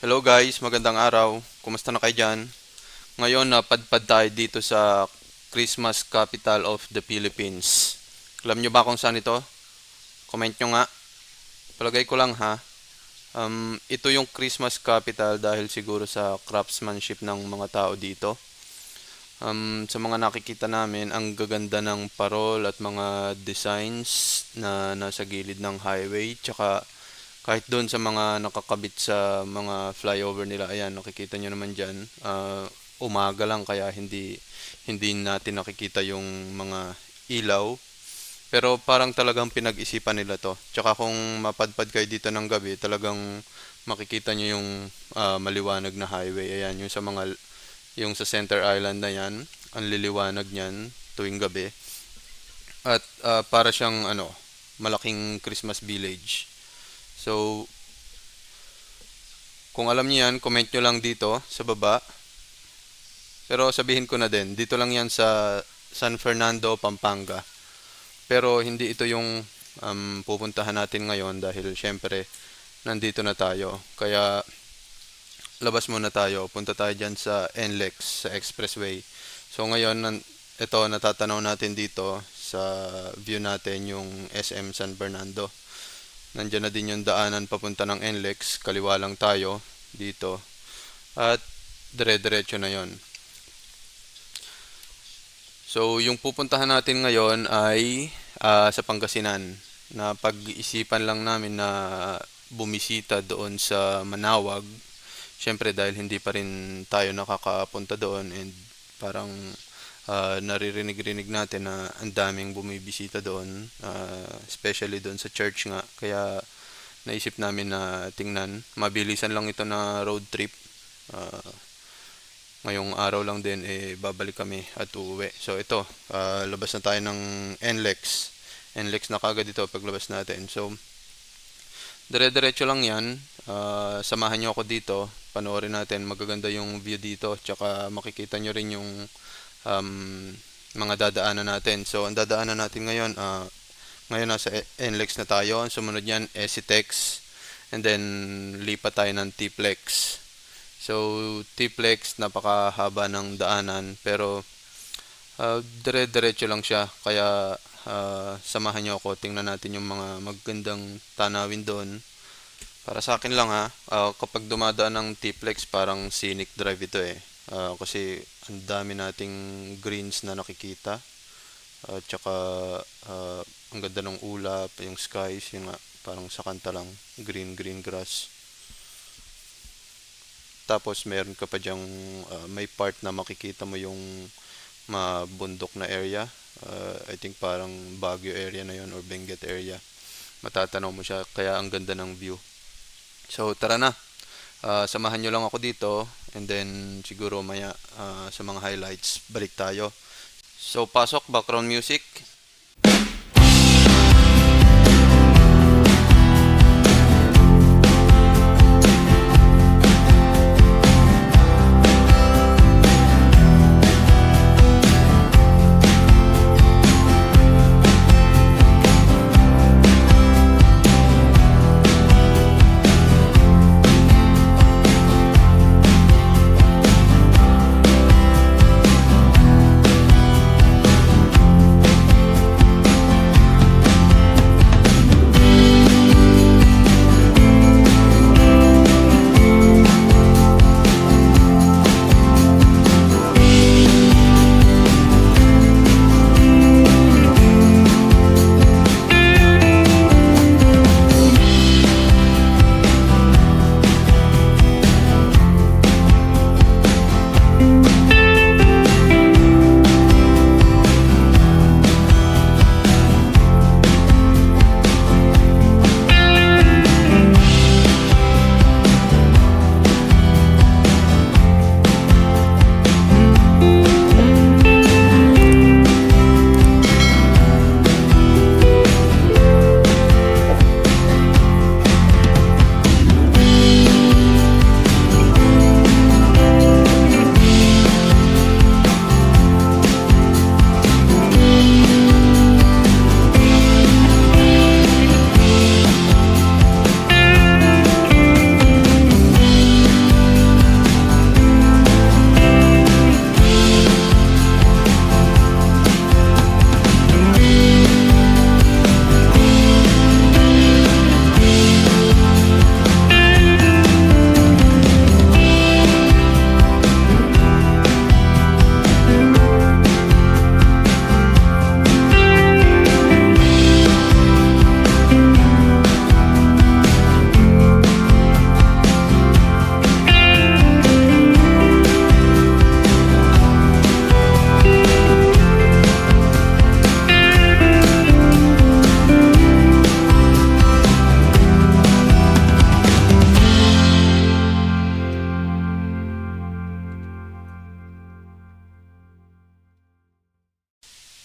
Hello guys, magandang araw. Kumusta na kayo dyan? Ngayon, napadpad tayo dito sa Christmas capital of the Philippines. Alam nyo ba kung saan ito? Comment nyo nga. Palagay ko lang ha. Ito yung Christmas capital dahil siguro sa craftsmanship ng mga tao dito. Sa mga nakikita namin, ang gaganda ng parol at mga designs na nasa gilid ng highway. Tsaka kahit doon sa mga nakakabit sa mga flyover nila, ayan, nakikita nyo naman dyan, umaga lang kaya hindi natin nakikita yung mga ilaw. Pero parang talagang pinag-isipan nila to. Tsaka kung mapadpad kayo dito ng gabi, talagang makikita nyo yung maliwanag na highway. Ayan, yung sa Center Island na yan, ang liliwanag niyan tuwing gabi. At para siyang malaking Christmas village. So, kung alam niyo yan, comment nyo lang dito sa baba. Pero sabihin ko na din, dito lang yan sa San Fernando, Pampanga. Pero hindi ito yung pupuntahan natin ngayon dahil syempre nandito na tayo. Kaya labas muna tayo, punta tayo dyan sa NLEX, sa Expressway. So ngayon, ito natatanaw natin dito sa view natin yung SM San Fernando. Nandiyan na din yung daanan papunta ng NLEX, kaliwa lang tayo dito. At dire-diretso na yon. So yung pupuntahan natin ngayon ay sa Pangasinan. Na pag-isipan lang namin na bumisita doon sa Manawag. Siyempre dahil hindi pa rin tayo nakakapunta doon and parang naririnig-rinig natin na ang daming bumibisita doon, especially doon sa church nga. Kaya naisip namin na tingnan. Mabilisan lang ito na road trip. Uh, Ngayong araw lang din babalik kami at uuwi. So ito, labas na tayo ng NLEX. NLEX na kagad ito paglabas natin. So dire-diretso lang yan. Samahan nyo ako dito. Panoorin natin. Magaganda yung view dito. Tsaka makikita nyo rin yung mga dadaanan natin. So, ang dadaanan natin ngayon, ngayon nasa NLEX na tayo. Ang sumunod yan, ECTEX. And then, lipat tayo ng TPLEX. So, TPLEX, napakahaba ng daanan. Pero, dire-diretso lang siya. Kaya, samahan nyo ako. Tingnan natin yung mga magandang tanawin doon. Para sa akin lang ha, kapag dumadaan ng TPLEX, parang scenic drive ito eh. Kasi ang dami nating greens na nakikita. Tsaka ang ganda ng ulap, yung skies, yung parang sa kanta lang, green green grass. Tapos meron ka pa diyang may part na makikita mo yung mabundok na area. I think parang Baguio area na yon or Benguet area. Matatanaw mo siya, kaya ang ganda ng view. So tara na. Samahan nyo lang ako dito and then siguro maya sa mga highlights balik tayo. So pasok background music.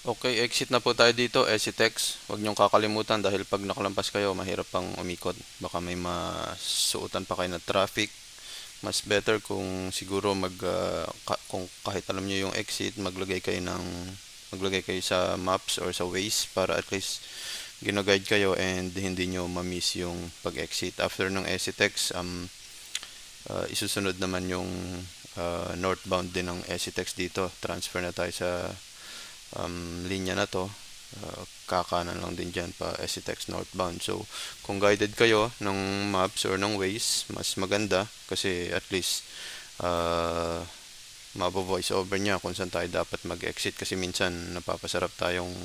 Okay, exit na po tayo dito, Exitex. Huwag niyong kakalimutan dahil pag nakalampas kayo, mahirap pang umikot. Baka may masuotan pa kayo na traffic. Mas better kung siguro kung kahit alam niyo yung exit, maglagay kayo sa maps or sa Waze para at least gino-guide kayo and hindi nyo ma-miss yung pag-exit. After ng Exitex, isusunod naman yung northbound din ng Exitex dito. Transfer na tayo sa linya na to. Kakanan lang din dyan pa Exitex northbound. So kung guided kayo ng maps or ng Waze, mas maganda kasi at least uh, mabo-voice over niya kung saan tayo dapat mag-exit kasi minsan napapasarap tayong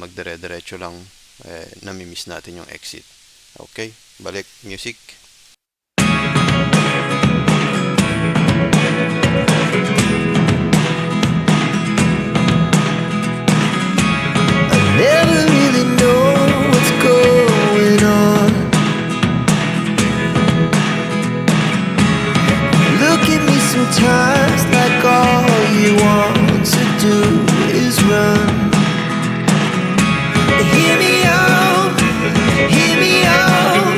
magdire-diretso lang, namimiss natin yung exit. Okay, balik music. Never really know what's going on. Look at me sometimes like all you want to do is run. Hear me out, hear me out.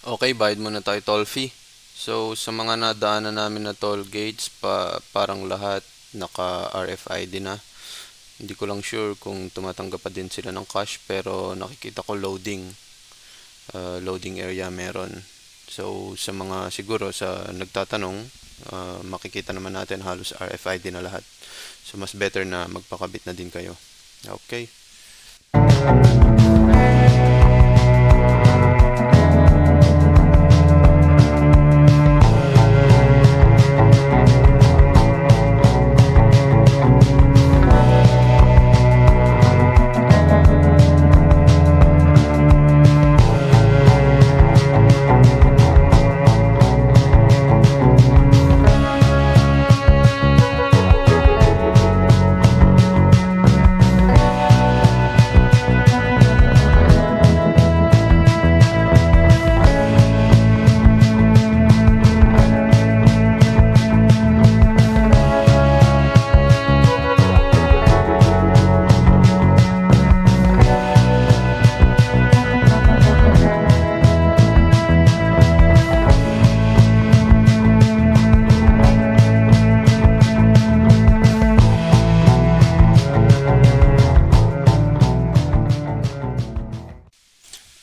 Okay, bayad muna tayo toll fee. So, sa mga nadaanan namin na toll gates, parang lahat naka RFID na. Hindi ko lang sure kung tumatanggap pa din sila ng cash, pero nakikita ko loading area meron. So, sa mga siguro sa nagtatanong, makikita naman natin halos RFID na lahat. So, mas better na magpakabit na din kayo. Okay.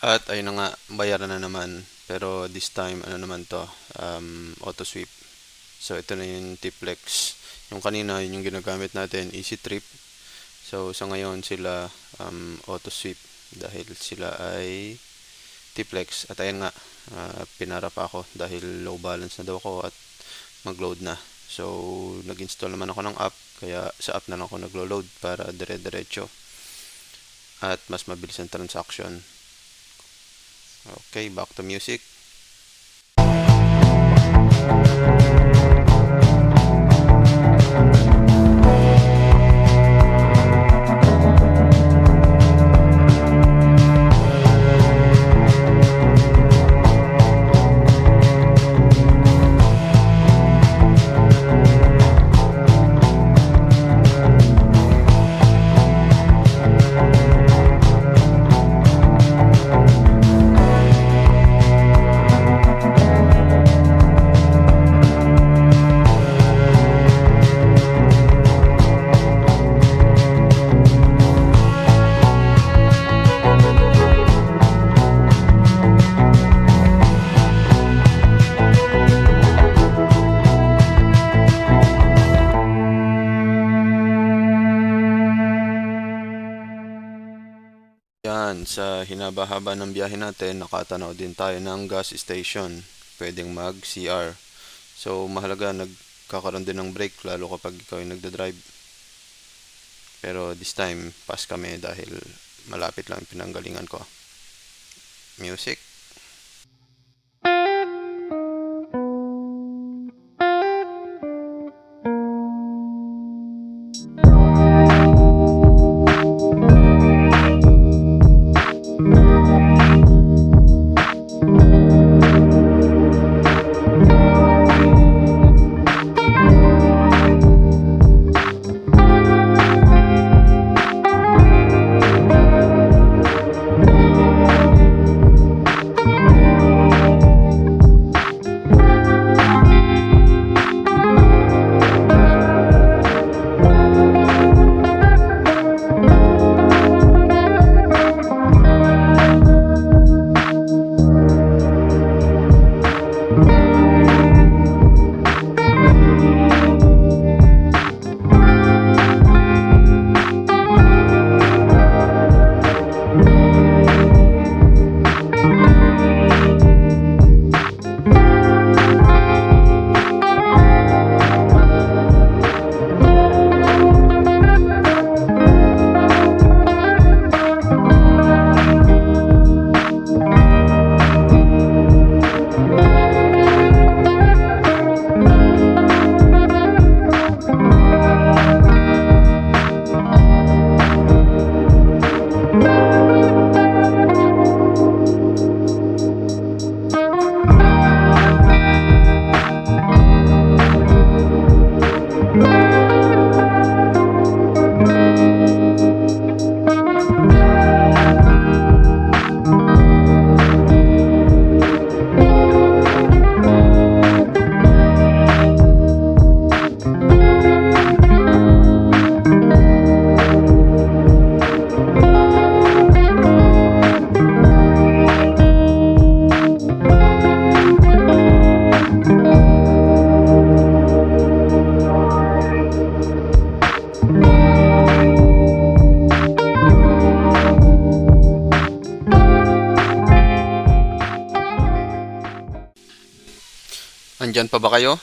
At ayun na nga, bayaran na naman. Pero this time, ano naman to, auto sweep. So ito na yung Tiplex. Yung kanina, yun yung ginagamit natin, Easy Trip. So sa ngayon sila auto sweep dahil sila ay Tiplex. At ayun nga, pinara pa ako dahil low balance na daw ako at mag-load na. So nag-install naman ako ng app, kaya sa app na lang ako naglo-load para dire-diretso at mas mabilis ang transaction. Okay, back to music. Yan, sa hinaba-haba ng biyahe natin, nakatanaw din tayo ng gas station. Pwedeng mag-CR. So, mahalaga nagkakaroon din ng break lalo kapag ikaw ay nagda-drive. Pero this time, pass kami dahil malapit lang yung pinanggalingan ko. Music. Andyan pa ba kayo?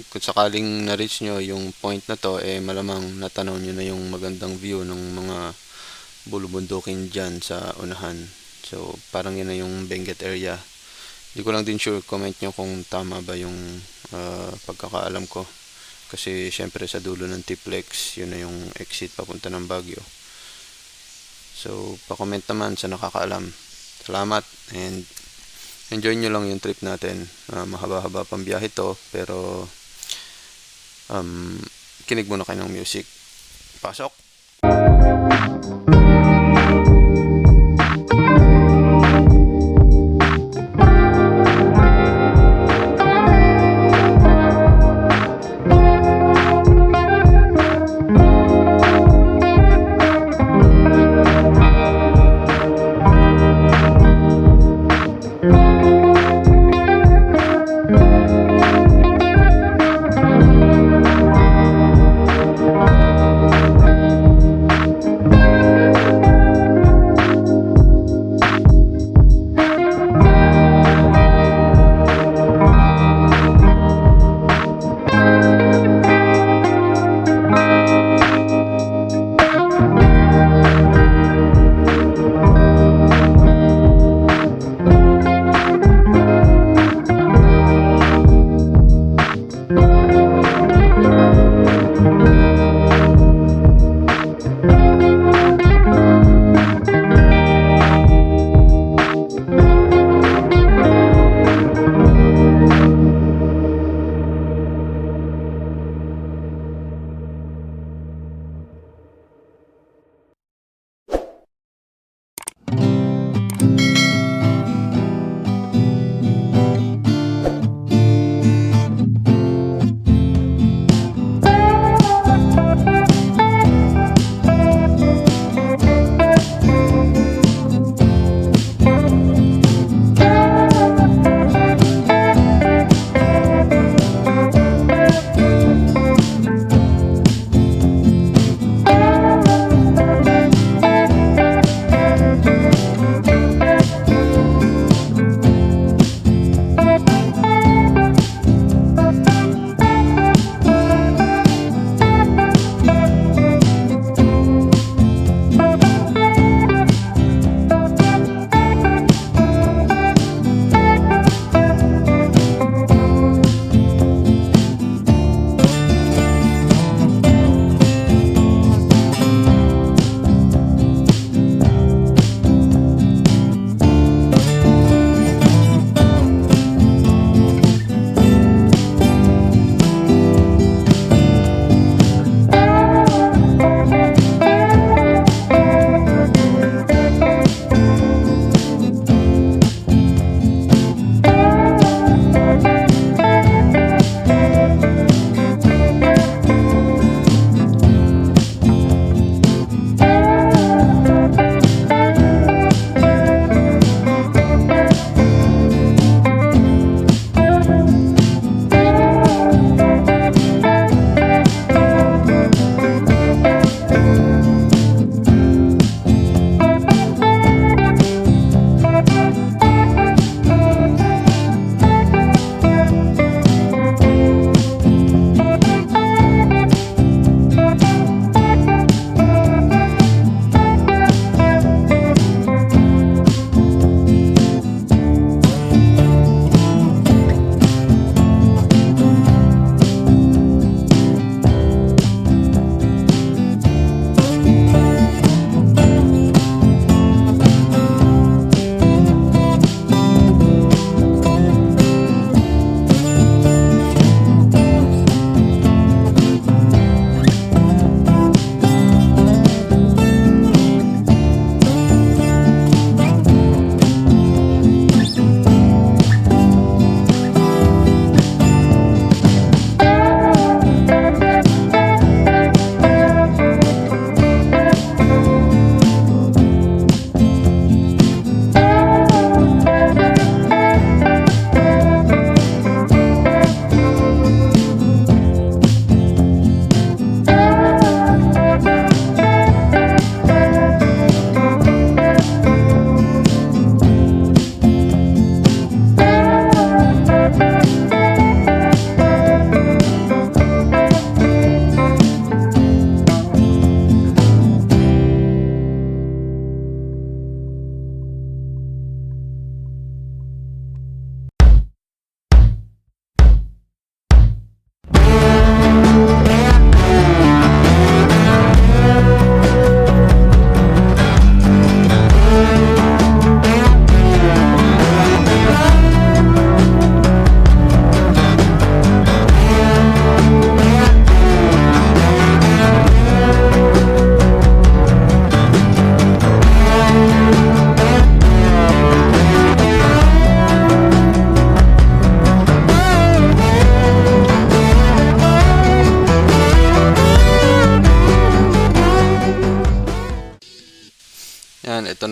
Kung sakaling na-reach nyo yung point na to, eh malamang natanaw nyo na yung magandang view ng mga bulubundukin dyan sa unahan. So, parang yun na yung Benguet area. Hindi ko lang din sure, comment nyo kung tama ba yung pagkakaalam ko. Kasi syempre sa dulo ng Tiplex, yun na yung exit papunta ng Baguio. So, pa-comment naman sa nakakaalam. Salamat and enjoy nyo lang yung trip natin. Mahaba-haba pang biyahe to, pero kinig muna kayo ng music. Pasok!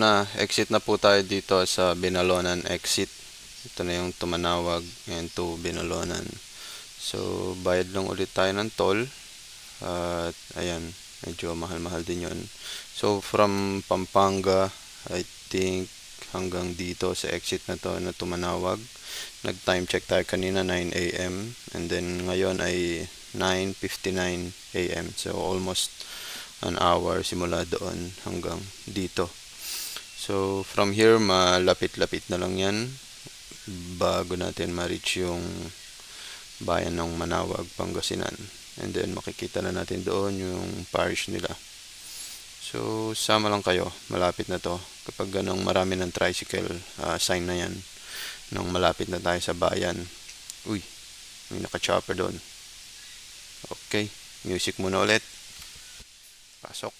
na, exit na po tayo dito sa Binalonan exit. Ito na yung Tumanawag and to Binalonan. So, bayad lang ulit tayo ng toll. At ayan, medyo mahal-mahal din yun. So, from Pampanga, I think hanggang dito sa exit na to na Tumanawag. Nag-time check tayo kanina 9 a.m. and then ngayon ay 9:59 a.m. So, almost an hour simula doon hanggang dito. So, from here, malapit-lapit na lang yan bago natin ma-reach yung bayan ng Manawag, Pangasinan. And then, makikita na natin doon yung parish nila. So, sama lang kayo. Malapit na to. Kapag ganong marami ng tricycle, sign na yan. Nung malapit na tayo sa bayan. Uy, may naka-chopper doon. Okay, music muna ulit. Pasok.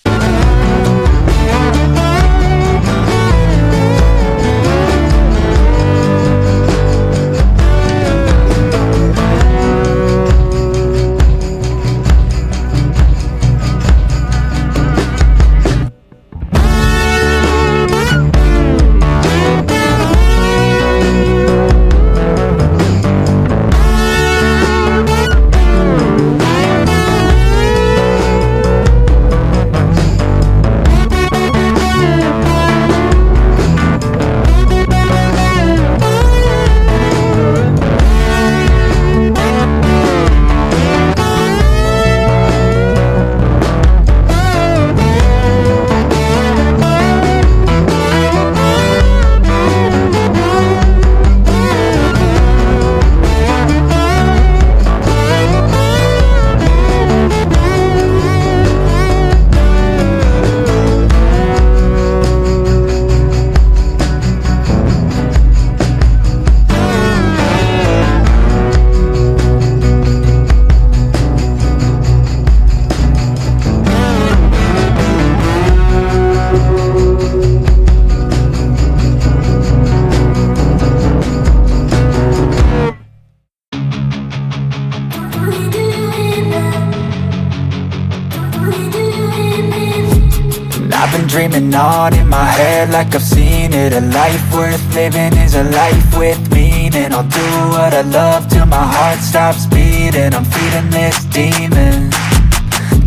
I've been dreaming on in my head like I've seen it. A life worth living is a life with meaning. I'll do what I love till my heart stops beating. I'm feeding this demon.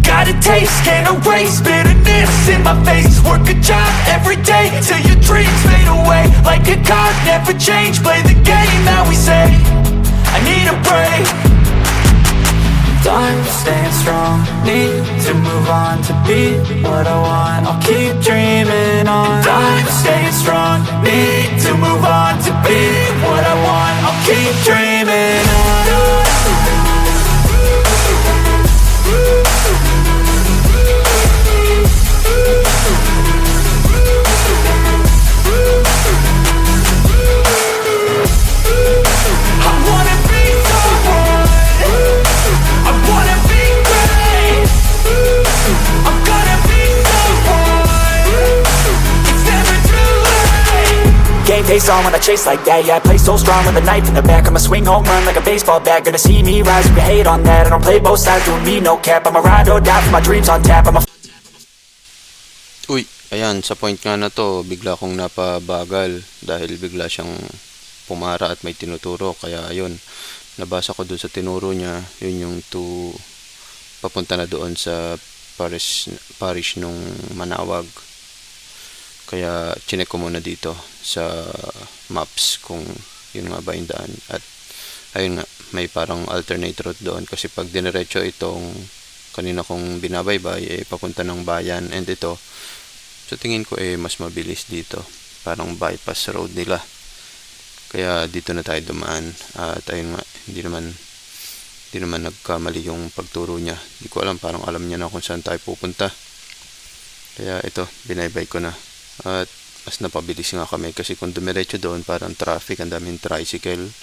Got a taste, can't erase bitterness in my face. Work a job every day till your dreams fade away. Like a card, never change, play the game that we say. I need a break. Time staying strong, need to move on to be what I want. I'll keep dreaming on. Time staying strong, need to move on to be what I want. I'll keep dreaming on. Game face on when I chase like that. Yeah, I play so strong with a knife in the back. I'ma swing home run like a baseball bat. Gonna see me rise, you can hate on that. I don't play both sides, doing me no cap. I'ma ride or die for my dreams on tap. I'm a Uy, ayan, sa point nga na to, bigla kong napabagal dahil bigla siyang pumara at may tinuturo. Kaya ayun, nabasa ko doon sa tinuro niya, yun yung to papunta na doon sa parish nung Manawag. Kaya chinek ko muna dito sa maps kung yun nga ba yung daan. At ayun nga, may parang alternate route doon kasi pag dinerecho itong kanina kong binabaybay, papunta ng bayan, and ito sa tingin ko mas mabilis dito, parang bypass road nila, kaya dito na tayo dumaan. At ayun nga, hindi naman nagkamali yung pagturo niya. Hindi ko alam, parang alam niya na kung saan tayo pupunta, kaya ito, binaybay ko na. At mas napabilis nga kami kasi kung dumiretso doon parang traffic, ang daming tricycle.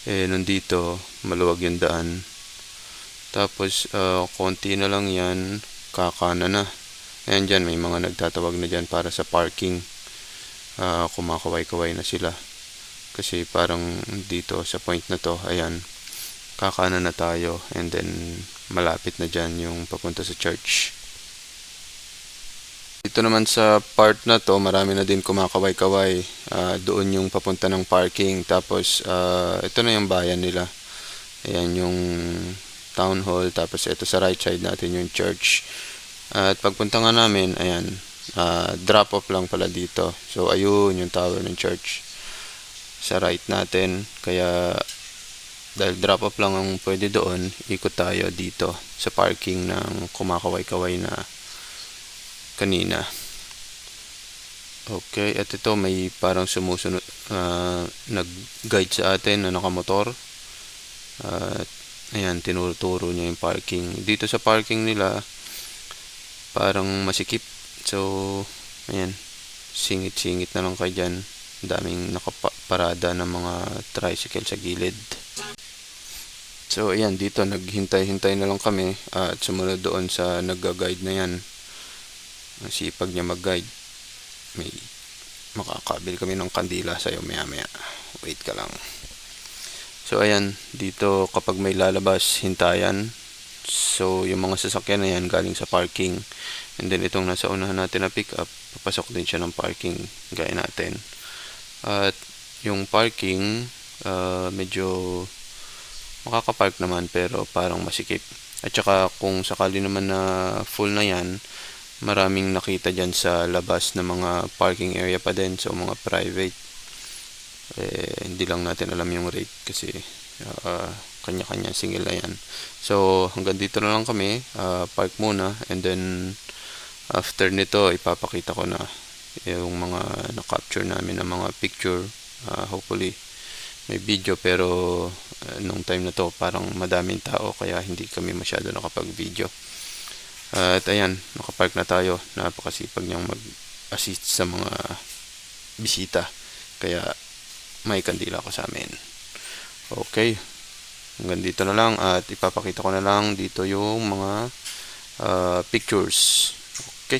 Nandito maluwag yung daan, tapos konti na lang yan, kakana na. Ayan dyan, may mga nagtatawag na dyan para sa parking. Kumakaway-kaway na sila kasi parang dito sa point na to, ayan, kakana na tayo, and then malapit na dyan yung papunta sa church. Dito naman sa part na to, marami na din kumakaway-kaway. Doon yung papunta ng parking. Tapos, ito na yung bayan nila. Ayan yung town hall. Tapos, ito sa right side natin yung church. At pagpunta nga namin, ayan, drop off lang pala dito. So, ayun yung tower ng church sa right natin. Kaya, dahil drop off lang ang pwede doon, ikot tayo dito sa parking ng kumakaway-kaway na kanina. Okay, at ito may parang sumusunod, nag-guide sa atin na nakamotor. At ayan, tinuturo niya yung parking. Dito sa parking nila, parang masikip. So, ayan, singit-singit na lang kayo dyan. Ang daming nakaparada ng mga tricycle sa gilid. So, ayan, dito naghintay-hintay na lang kami at sumunod doon sa nagga-guide na yan. Ang sipag niya mag-guide. May makakabil kami ng kandila sa'yo maya-maya. Wait ka lang. So, ayan, dito kapag may lalabas, hintayan. So, yung mga sasakyan na yan galing sa parking. And then, itong nasa unahan natin na pick up, papasok din siya ng parking gaya natin. At yung parking, medyo makakapark naman pero parang masikip. At saka kung sakali naman na full na yan, maraming nakita dyan sa labas na mga parking area pa din. So mga private, hindi lang natin alam yung rate kasi kanya-kanya single na yan. So hanggang dito na lang kami, park muna, and then after nito ipapakita ko na yung mga na-capture namin ng mga picture. Hopefully may video, pero nung time na to parang madaming tao kaya hindi kami masyado nakapag-video. At ayan, nakapark na tayo. Napakasipag niyang mag-assist sa mga bisita. Kaya may kandila ko sa amin. Okay. Hanggang dito na lang at ipapakita ko na lang dito yung mga pictures. Okay.